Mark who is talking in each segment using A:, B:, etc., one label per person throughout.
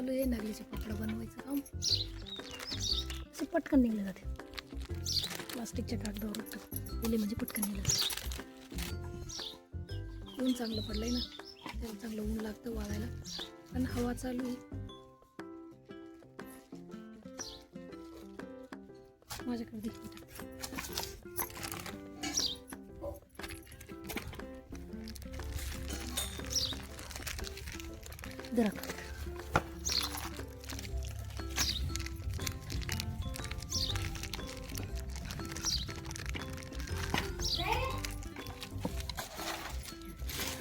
A: चालू आहे नागलीचे पापड बनवायचं काम. असे पटकन निघले जाते, प्लास्टिकच्या कागदावर गेले म्हणजे पटकन निघले जाते. ऊन चांगलं पडलंय ना, त्याला चांगलं ऊन लागतं वाळायला, पण हवा चालू आहे. माझ्याकडे देखील जरा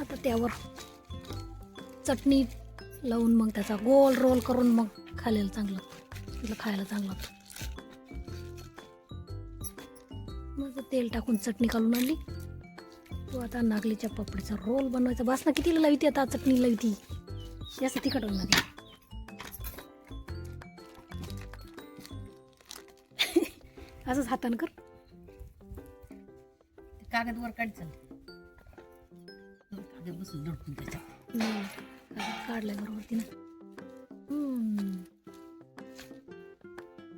A: आता त्यावर चटणी लावून मग त्याचा गोल रोल करून मग खायला चांगलं, तुला खायला चांगलं. मग तेल टाकून चटणी काढून आणली. तो आता नागलीच्या पापडीचा रोल बनवायचा. बासना कितीला लावती आता चटणी लावती, जास्त तिखट होणार नाही. असंच हातानं कर.
B: कागद वर काढायचं, कागद बसून लढकून त्याच्यात
A: कागद काढलाय बरोबर तिनं.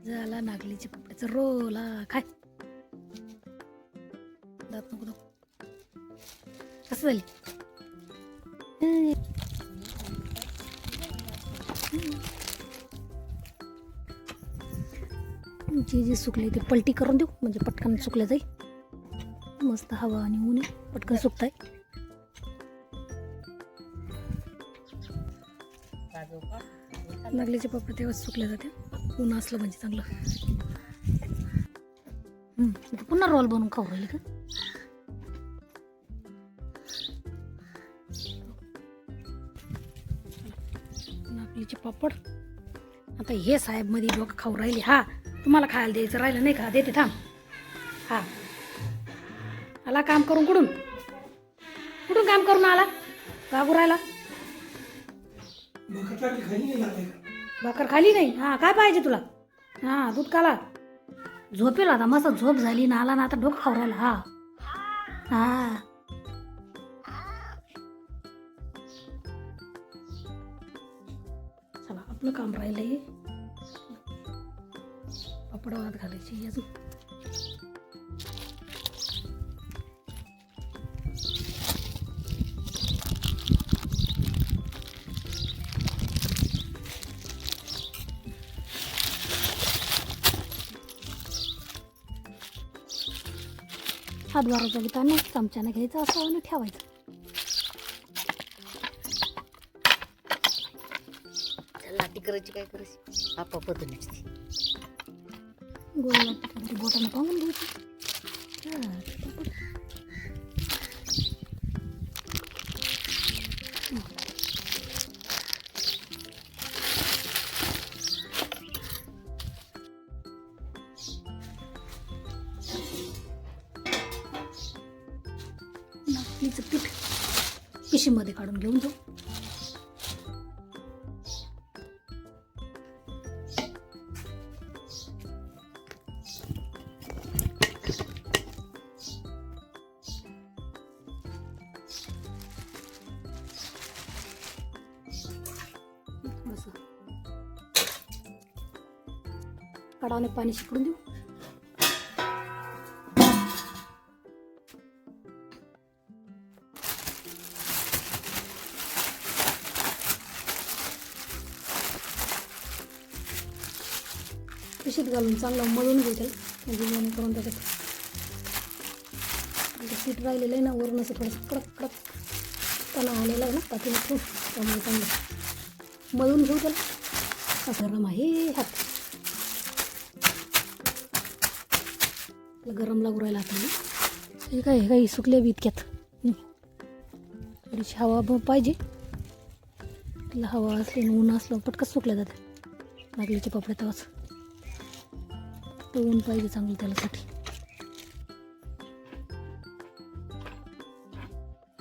A: झाला नागलीच्या पापडीचा रोल. खाय, दात नको दाखव. कसं झाली? जे सुकले ते पलटी करून देऊ, म्हणजे पटकन सुकले जाईल. मस्त हवा आणि ऊन पटकन सुकताय. नागलीचे पापड तेव्हाच सुकले जाते, ऊन असलं म्हणजे चांगलं. पुन्हा रोल बनवून खाऊ राहिले का? नागलीचे पापड आता हे साहेब मध्ये लोक खाऊ राहिले. हा, तुम्हाला खायला द्यायचं राहिलं नाही का? देते, थांब. हा, आला काम करून. कुठून कुठून काम करून आला? गागू राहिला. भाकर खाली नाही? हा, काय पाहिजे तुला? हा, दूध काला. झोपेल आता, मस्त झोप झाली ना, आला ना आता डोकं खाऊ राहिला. हा हा, चला आपलं काम राहिलंय. पापड वात घालायची अजून. हातभाराचा घेताना चमच्यानं घ्यायचं असं आणि ठेवायचं.
B: लाटी करायची, काय करायची आपापत नसते.
A: गोल लाटी बोटानं पाहून घ्यायची. नागलीचं पीठ पिशीमध्ये काढून घेऊन जाऊ. थोडंसं कडाने पाणी शिकडून देऊ. पिशीत घालून चांगलं मळून घेऊ त्याला, म्हणजे मळून करून त्याच्यात पीठ राहिलेलं आहे ना, वरून असं थोडंसं कडक कडक तणा आलेला आहे ना पातीला ठेवून, त्यामुळे चांगलं मळून घेऊ त्याला. असं गरम आहे हात, गरम लागू राहिला हाताला. हे काय काही सुकले बी इतक्यात. थोडीशी हवा पाहिजे, तिला हवा असली ऊन असलं पटकन सुकल्या जाते नागलीचे पापड. तेव्हाच ऊन पाहिजे चांगलं त्यासाठी.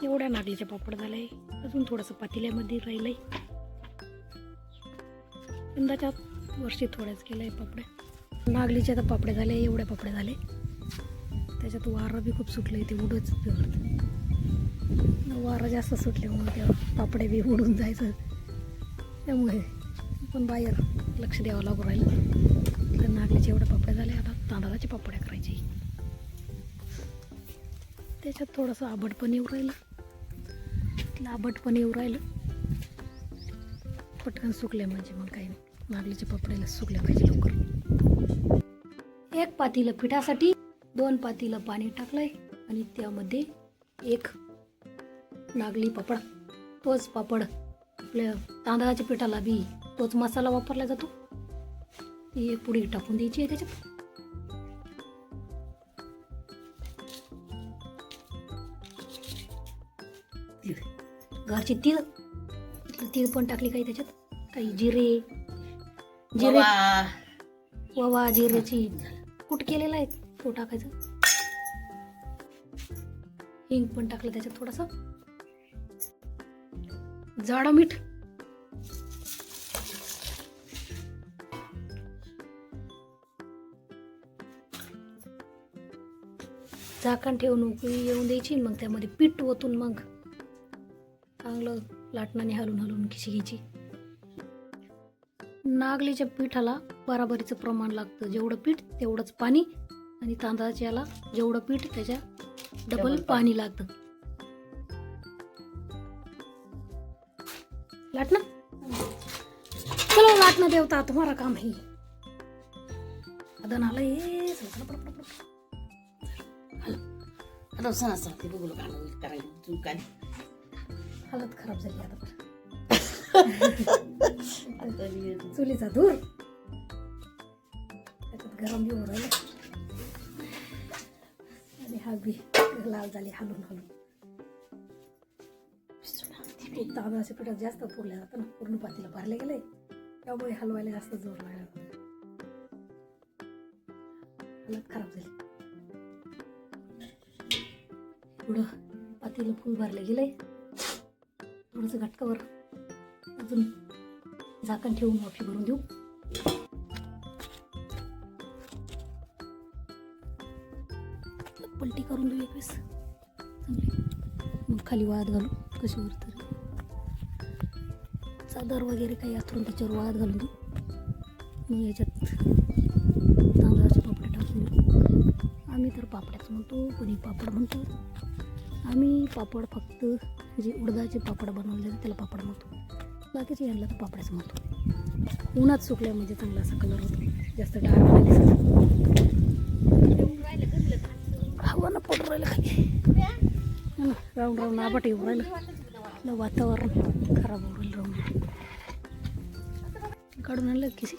A: एवढ्या नागलीचे पापड झाले, अजून थोडंसं पातेल्यामध्ये राहिलंय. यंदाच्या वर्षी थोड्याच केलंय पापड्या. नागलीच्या तर पापड्या झाले, एवढ्या पापड्या झाले. त्याच्यात वारा बी खूप सुटले, ते उडच बिघडतं. वारा जास्त सुटल्यामुळे त्या पापड्या बी उडून जायचं, त्यामुळे पण बाहेर लक्ष द्यावं लागू राहिलं. तर नागलीचे एवढे पापड्या झाले, आता तांदळाचे पापड्या करायचे. त्याच्यात थोडंसं आंबट पण येऊ राहिलं, आंबट पण येऊ राहिलं. पटकन सुकले म्हणजे मग काही नाही, नागलीचे पापड्याला सुकले पाहिजे लवकर. 1 पातेलं पिठासाठी 2 पातेलं पाणी टाकलंय आणि त्यामध्ये 1 नागली पापड. तोच पापड आपल्या तांदळाच्या पिठाला बी तोच मसाला वापरला जातो. ती 1 पुडी टाकून द्यायची आहे त्याच्यात. घरची तीळ पण टाकली काही त्याच्यात, काही जिरे ओवा जिऱ्याची कूट केलेला आहे तो टाकायचं. हिंग पण टाकलं त्याच्यात, थोडंसं जाडं मीठ, झाकण ठेवून उकळी येऊन द्यायची. मग त्यामध्ये पीठ ओतून मग चांगलं लाटणाने हलवून खिशी घ्यायची. नागलीच्या पिठाला बराबरीचं प्रमाण लागतं, जेवढं पीठ तेवढंच पाणी, आणि तांदळाच्या याला जेवढं पीठ त्याच्या डबल पाणी लागतं. लाटणं, चलो लाटणं देवता तुम्हारा काम है. अदन आलं हे
B: आता सणा ते बघू करायला तू काय
A: हालत खराब झाली आता. चुलीचा धूर त्याच्यात गरम बी होऊ राहिलं आणि हा बी लाल झाली हलून. तांदळाच्या पिठात जास्त पुरल्या जातं ना, पूर्ण पातीला भरले गेले, त्यामुळे हलवायला जास्त जोर लागला. हालत खराब झाली. पुढं पातीला फुल भरले गेले, थोडंसं घटकावर अजून झाकण ठेवून वाफी भरून देऊ. पलटी करून देऊ 1 वेळेस चांगली. मग खाली वाळत घालू कशावर तरी, चादर वगैरे काही अथरून त्याच्यावर वाळत घालून देऊ. मग याच्यात तांदळाचे पापड टाकून देऊ. आम्ही तर पापड्याच म्हणतो, कोणी पापड म्हणतो. आम्ही पापड फक्त जे उडदाचे पापड बनवले त्याला पापड म्हणतो, बाकीचे यांना तर पापड्याच म्हणतो. उन्हात सुकल्या म्हणजे चांगला असा कलर होतो, जास्त डाळ नाही दिसत. हवानं पडून राहिलं खाली, राऊंड आबाट येऊन राहिलं, वातावरण खराब होऊन राहिलं. काढून आणलं किसी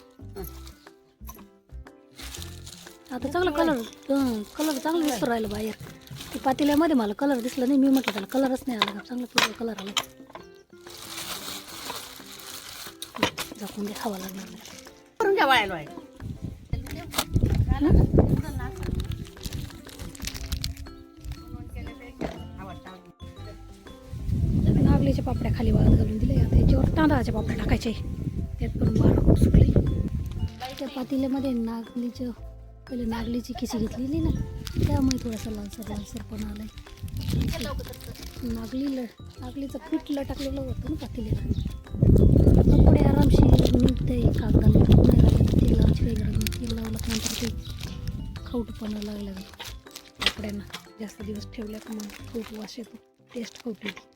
A: आता चांगला कलर चांगलं दिसतो राहिलं बाहेर. ते पातेल्यामध्ये मला कलर दिसला नाही, मी म्हटलं त्याला कलरच नाही आला, चांगला पिवळा कलर आला. झाकून दे, हवा लागली.
B: करून घ्या वाळायला.
A: नागलीच्या पापड्या खाली वाळत घालून दिले, आता याच्यावर तांदळाच्या पापड्या टाकायचे. त्यात पण वारं सुकले. त्या पातेल्यामध्ये पहिले नागलीची खिशी घेतलेली ना, त्यामुळे थोडासा लालसर पण आलाय. नागलीचं पीठ टाकलेलं होतं ना पातेल्याला, कपडे आरामशीर निघते. कागदाला नाही राहिलं, तेल लावायची काही गरज नाही. तेल लावलं नंतर ते खवटपणा लागला जातो कपड्यांना. जास्त दिवस ठेवल्या का मग खवट वास येतो, टेस्ट खवट येते.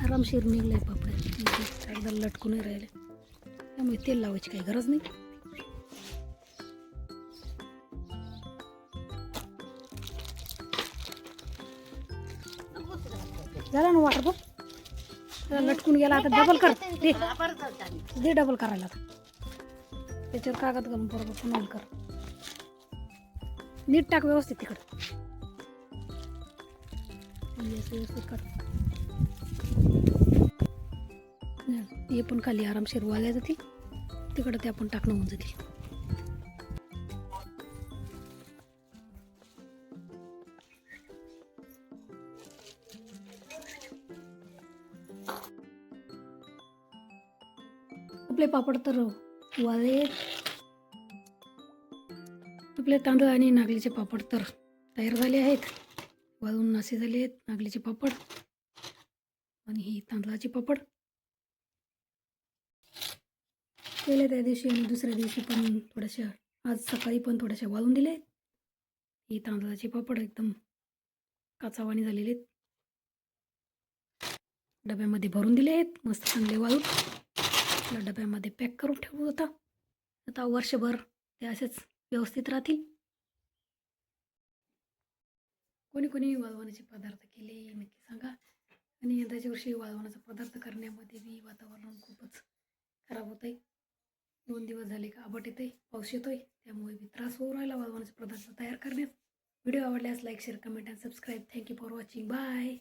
A: आरामशीर निघलाय पापड्या, एकदा लटकून राहिले, त्यामुळे तेल लावायची काही गरज नाही. झाला ना वाटर बघ, लटकून गेला. आता डबल कर दे डबल करायला. त्याच्यावर कागद घालून बरोबर पुन्हा कर, नीट टाक व्यवस्थित तिकडं, व्यवस्थित कर. हे पण खाली आरामशीर वाळल्या जातील, तिकडं ते आपण टाकणं होऊन जातील. आपले पापड तर वाळे, आपले तांदूळ आणि नागलीचे पापड तर तयार झाले आहेत. वाळून नासे झाले आहेत नागलीचे पापड आणि ही तांदळाचे पापड. केले त्या दिवशी आणि दुसऱ्या दिवशी पण थोड्याशा, आज सकाळी पण थोड्याशा वाळून दिले. ही तांदळाचे पापड एकदम काचावाणी झालेले आहेत. डब्यामध्ये भरून दिले आहेत मस्त चांगले वाळून. आपल्या डब्यामध्ये पॅक करून ठेवू होता. आता वर्षभर ते असेच व्यवस्थित राहतील. कोणी कोणी वाळवणाचे पदार्थ केले नक्की सांगा. आणि यंदाच्या वर्षी वाळवणाचा पदार्थ करण्यामध्ये बी वातावरण खूपच खराब होत आहे. 2 दिवस झाले का आबट येते, पाऊस येतोय, त्यामुळे बी त्रास होऊ राहिला वाळवणाचे पदार्थ तयार करण्यात. व्हिडिओ आवडल्यास लाईक शेअर कमेंट आणि subscribe. Thank you for watching. Bye.